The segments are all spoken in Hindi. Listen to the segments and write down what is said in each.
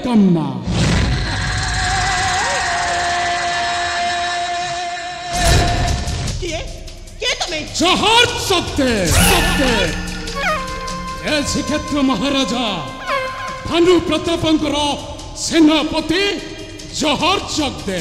कम्मा जहर सकते श्रीक्षेत्र महाराजा भानु प्रतापंकर सेनापति जहर सकते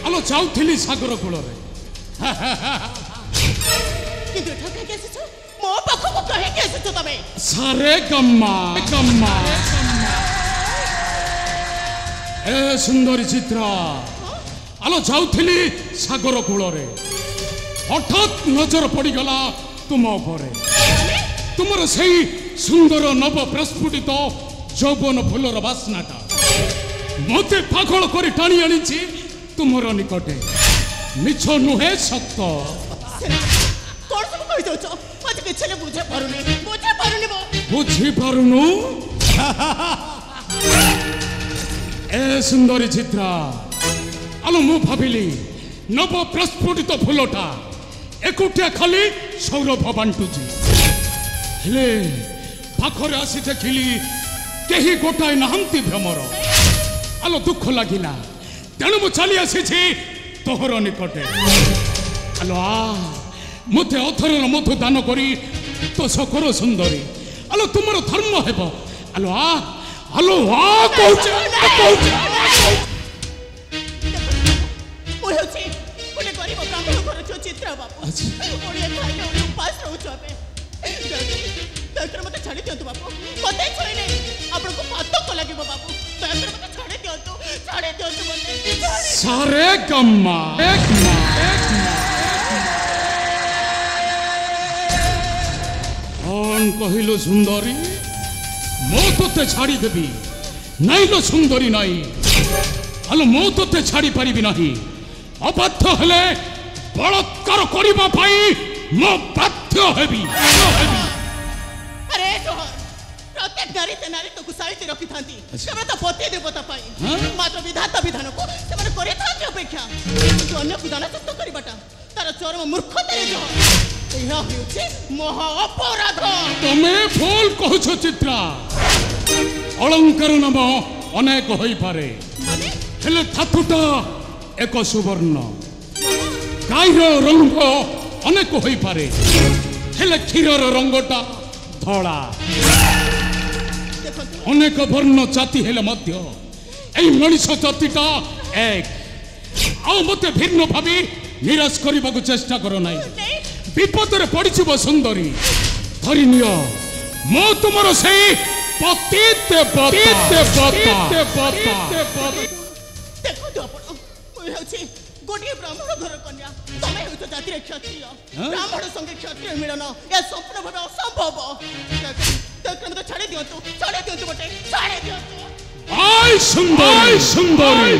आलो जाऊली सागर कूल सारे गम्मा गम्मा ए सुंदरी चित्रा आलो जाऊली सागर कूल हठात नजर पड़गला तुम उपरे तुमर से सुंदर नव प्रस्फुटित यौवन फूलर बास्नाटा मते पागल कर टाणी आनी तुमर निकटे मिछ नुहे सत्य बुझी पारुनु ए सुंदरी चित्रा आलो मु भाविली नव प्रस्फुटित फूलटा एकुटिया खाली सौरभ बांटुची हेले पाखरे आसी देखिली केही गोटाए नाहंती भ्रमर आलो दुख लगिला तेणु मु चली आसी तोहर निकटे आलो आ मते अथरर मधु दान करी तो सकर सुंदरी आलो तुमर धर्म हेब आलो आ कहूचे चित्रा बापू उपास रहउछ अबे दयाकर मते छाडी दियंतु बापू मते छोई नै आपनको पातक लागिबो बापू दयाकर मते छाडी दियंतु मते सारे गम्मा एक कौन कहिलो सुंदरी मो तोते छाडी देबी नहीं लो सुंदरी नहीं हलो मो तोते छाडी पारिबी नहीं अबाध्य हेले बलात्कार करिबा पाई मो बाध्य हेबी अरे जोहर प्रत्येक नारी तो गुसाईती रखी थांती सेमे तो पति देवता पाई मात्र विधाता विधान को सेमे करे थांती अपेक्षा तो अन्य को दाना सत्य करिबाटा तार चरम मूर्खता रे जोहर एहा हेउची महा अपराध तमे फूल कहछ चित्रा अलंकार नाम अनेक होई पारे माने हेले थातुटा एक सुवर्ण गाईर रंग अनेक हो पारे हेले क्षीरर रंगटा धला अनेक वर्ण जाति हेले मध्य एई मनुष्य जातिटा एक आ मते भिन्न भावी निराश करने को चेष्टा करो नहीं विपद रे पड़िछिब सुंदरी धरि नियो मो तुमर सेई पति देवता देखो तो आपण ओइ होछि गोटे ब्राह्मण घर कन्या तमे हो तो जाति क्षत्रिय ब्राह्मण संगे क्षत्रिय मिलन या स्वप्न भाव असंभव तक मत छाड़ी दियो बटे छाड़ी दियो आय सुंदरी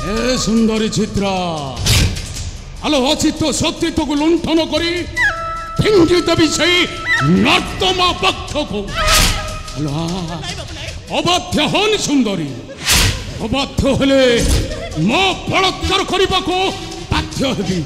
ए सुंदरी चित्रा हेलो अछि तो सत्य तो लुंठन करी फिंगी देवी सही नर्तमा पक्ष को अबाध्य हन सुंदरी अबाध्य हेले मो बलात्कार करने को बाध्य हेबी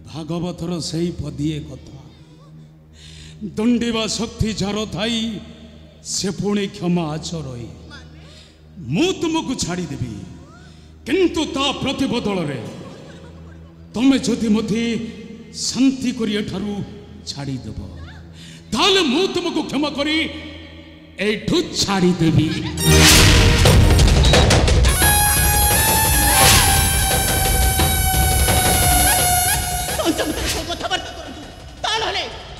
भागवतर से पदिए कथा दंडिवा शक्ति जार थाई से पुणी क्षमा आचरई मु तुमको छाड़ी देवी किंतु ता प्रतिबदल रे तमे जदि मते शांति करी एठारु छाड़ी देब ताले मु तुमको क्षमा करी एठु छाड़ी देवी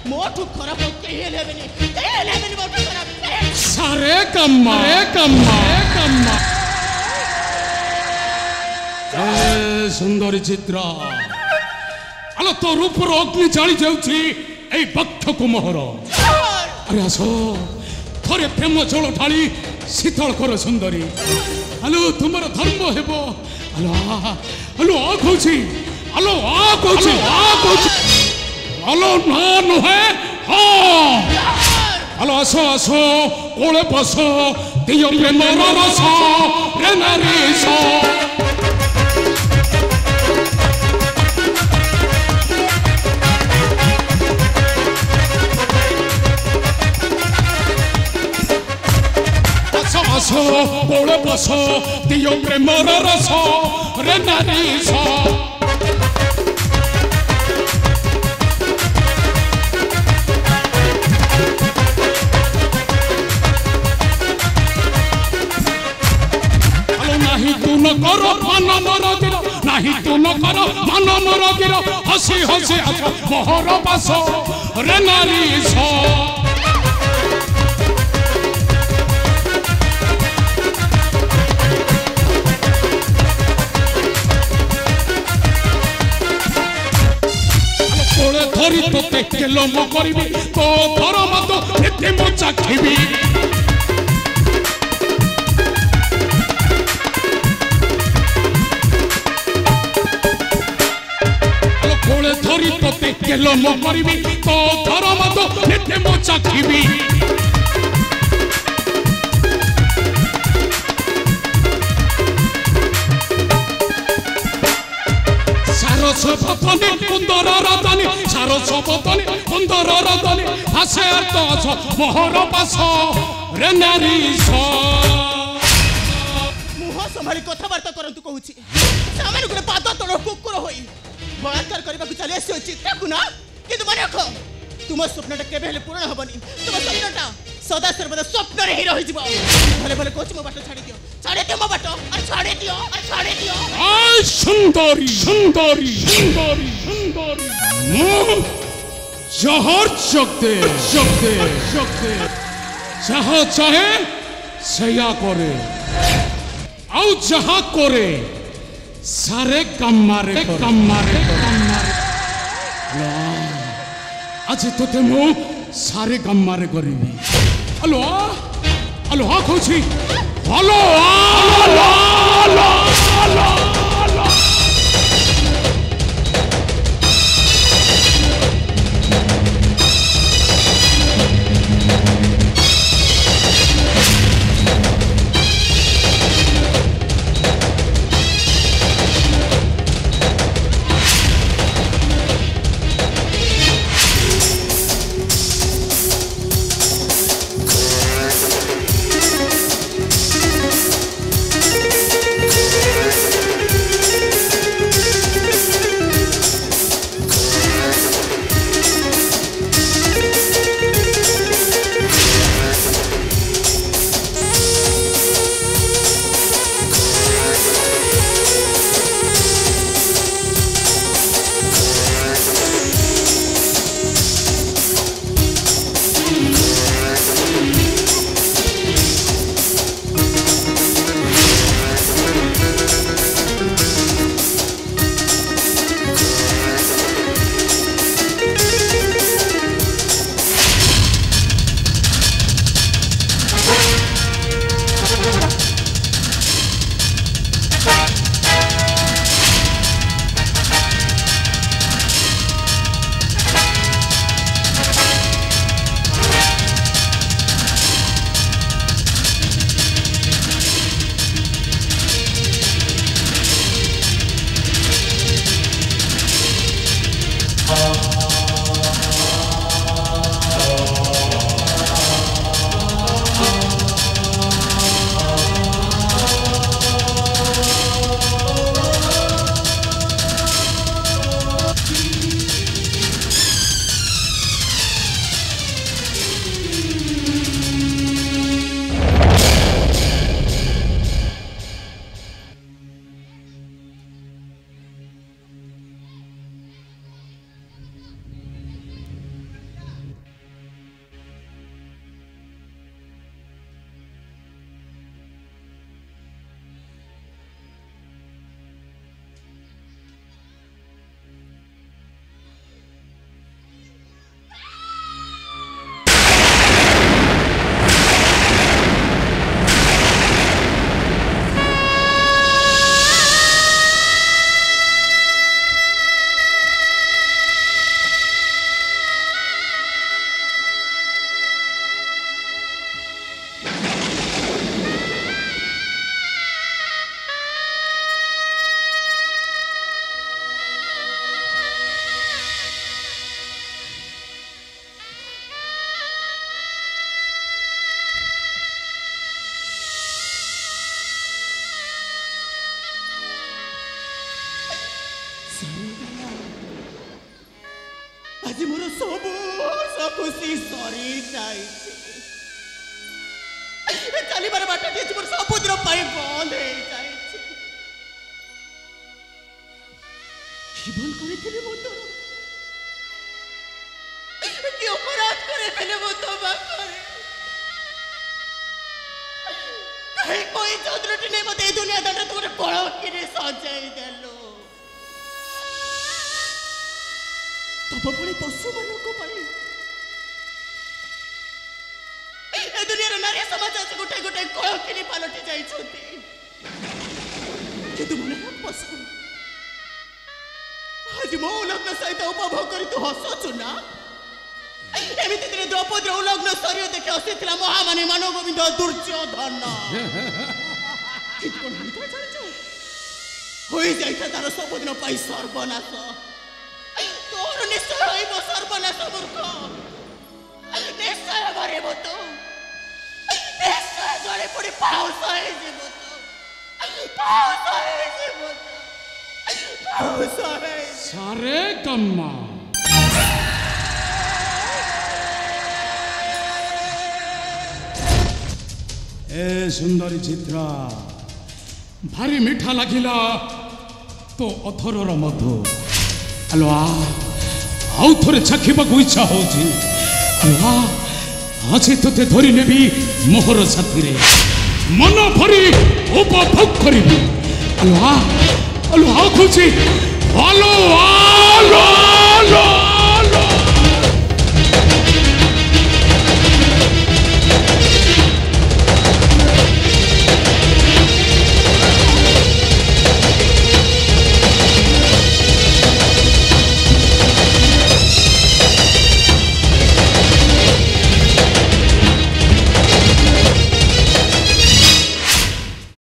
मोठू खराब सारे कम्मा सुंदरी चित्रा आलो तो रूपर अग्नि जाली जाउछि ए बक्ष कुमहर अरे आसो थरे प्रेम जल ढाली शीतल कर सुंदरी आलो तुमर धर्म हेबो आलो आ कहछि আলো আ কইছি আলো না নহে হ্যাঁ আলো আসো আসো কোলে বসো দিও প্রেমর রস রে নারী সো আসো কোলে বসো দিও প্রেমর রস রে নারী সো न करो मन मरगिर नहीं तू न करो मन मरगिर हसी हसी आसो मोहर पास रे नारी सो कोले धरी तोते केलो मो करबी तो धर मत एते मो चाखिबी धरी तोते केलो मो करबी तो धर मत एते मो चाखिबी सारस पतनी कुंदर रतनी सारस पतनी कुंदर रतनी हासे अर्थ मोहर पास रे नारी सो मुह संभाली कथबार्ता करंतु कहूची सामान्य गुरे पाद तोड़ कुकुर होई बलात्कार करबा को चले आसी उचित ताकू ना किंतु मन रखो तुम स्वप्नटा केबे हेले पूर्ण हबनी तुम स्वप्नटा सदा सर्वदा स्वप्न रे ही रहि जिवो भले भले कोच मो बाटो छाड़ी दियो मो बाटो अरे छाड़ी दियो आय सुंदरी सुंदरी सुंदरी सुंदरी जहर चकते चकते चकते जहां चाहे सया करे आउ जहां करे सारे कम मारे आज तो मु सारे कम मारे करी हेलो हेलो हाँ खुशी हेलो आज मोर सब खुशी सरी जाए चलबार बाट मोर सबुदिन बंद हो जाए कि अपराध करे वो तो कोई चौधरी ने मत दुनिया दांडे तुम कल कि सजाई देल तब पुणी पशु मान दुनिया नारी समाज आज गोटे गोटे कलकिनी पलटि जाइछन्ति पशु आज मो उलग्न सहित उपभोग कर तू हसुचु ना एमिति दिन द्रौपदी उलग्न शरीर देखे हसीला महामानी मान गोविंद दुर्योधन तार सबुदिन सर्वनाश तोर निश्चय सर्वनाश मूर्ख निश्चय मरब तू निश्चय जड़े पड़ी पाउस सारे गम्मा ए सुंदरी चित्रा भारी मीठा लगिला तो अथरर मधु आलो आउ थोड़े चखिबा इच्छा होची आलो आज तोते धरी नेबी मोहर साथी रे मन भरी उपभोग करिबी आलो आलो खुशी आलो आलो